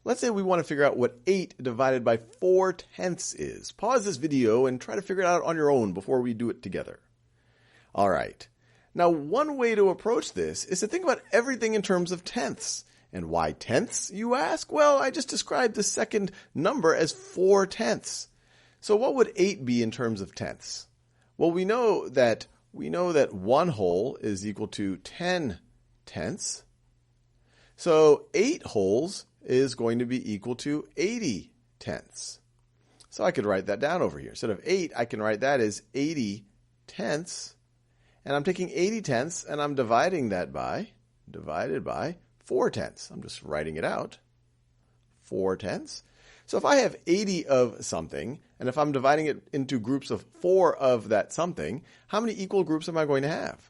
Let's say we want to figure out what 8 divided by 4/10 is. Pause this video and try to figure it out on your own before we do it together. All right. Now, one way to approach this is to think about everything in terms of tenths. And why tenths, you ask? Well, I just described the second number as 4/10. So what would 8 be in terms of tenths? Well, we know that 1 whole is equal to 10/10. So 8 wholes is going to be equal to 80/10. So I could write that down over here. Instead of 8, I can write that as 80/10. And I'm taking 80/10 and I'm dividing that by 4/10. I'm just writing it out. 4/10. So if I have 80 of something, and if I'm dividing it into groups of 4 of that something, how many equal groups am I going to have?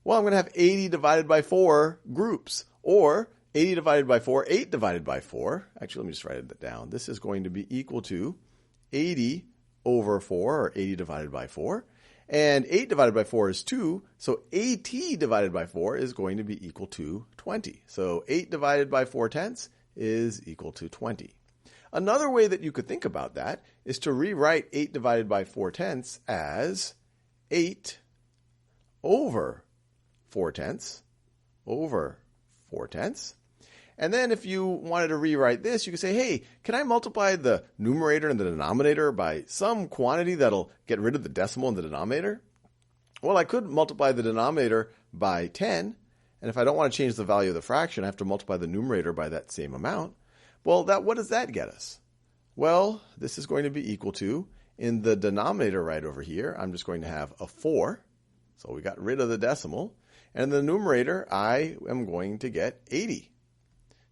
Well, I'm going to have 80 divided by 4 groups, or 80 divided by 4, 8 divided by 4. Actually, let me just write that down. This is going to be equal to 80 over 4, or 80 divided by 4. And 8 divided by 4 is 2, so 80 divided by 4 is going to be equal to 20. So 8 divided by 4/10 is equal to 20. Another way that you could think about that is to rewrite 8 divided by 4/10 as 8 over 4/10 over 4/10. And then if you wanted to rewrite this, you could say, hey, can I multiply the numerator and the denominator by some quantity that'll get rid of the decimal in the denominator? Well, I could multiply the denominator by 10, and if I don't want to change the value of the fraction, I have to multiply the numerator by that same amount. Well, what does that get us? Well, this is going to be equal to, in the denominator right over here, I'm just going to have a 4. So we got rid of the decimal. And in the numerator, I am going to get 80.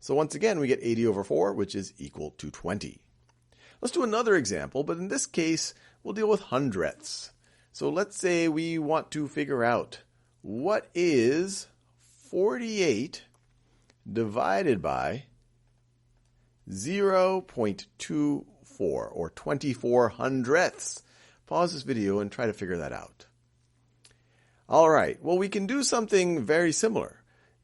So once again, we get 80 over 4, which is equal to 20. Let's do another example, but in this case, we'll deal with hundredths. So let's say we want to figure out what is 48 divided by 0.24, or 24 hundredths. Pause this video and try to figure that out. All right, well, we can do something very similar.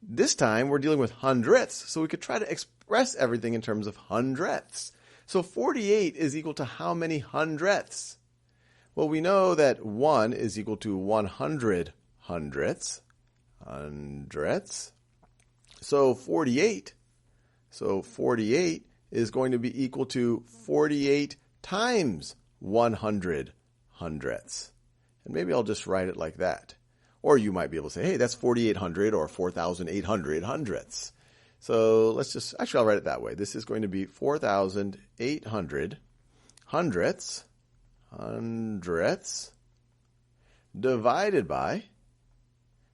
This time, we're dealing with hundredths, so we could try to express everything in terms of hundredths. So 48 is equal to how many hundredths? Well, we know that 1 is equal to 100 hundredths. So 48 is going to be equal to 48 times 100 hundredths. And maybe I'll just write it like that. Or you might be able to say, hey, that's 4,800 or 4,800 hundredths. So let's just, actually, I'll write it that way. This is going to be 4,800 hundredths divided by,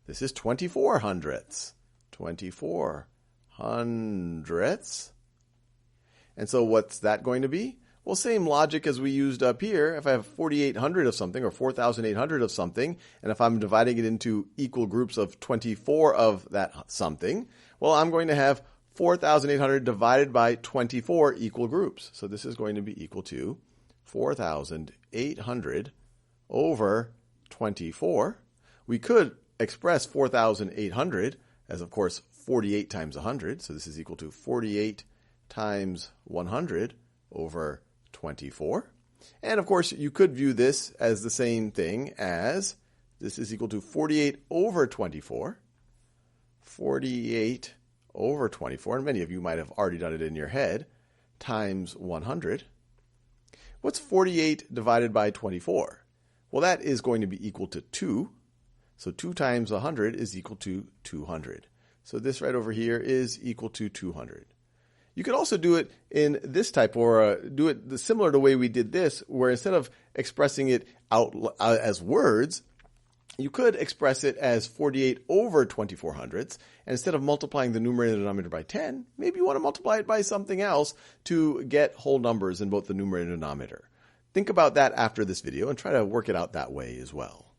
this is 24 hundredths. 24 hundredths. And so what's that going to be? Well, same logic as we used up here. If I have 4,800 of something or 4,800 of something, and if I'm dividing it into equal groups of 24 of that something, well, I'm going to have 4,800 divided by 24 equal groups. So this is going to be equal to 4,800 over 24. We could express 4,800 as, of course, 48 times 100. So this is equal to 48 times 100 over 24. And of course, you could view this as the same thing as this is equal to 48 over 24. 48 over 24, and many of you might have already done it in your head, times 100. What's 48 divided by 24? Well, that is going to be equal to 2. So 2 times 100 is equal to 200. So this right over here is equal to 200. You could also do it in this type, or do it similar to the way we did this, where instead of expressing it out as words, you could express it as 48 over 24 hundredths. And instead of multiplying the numerator and the denominator by 10, maybe you want to multiply it by something else to get whole numbers in both the numerator and denominator. Think about that after this video and try to work it out that way as well.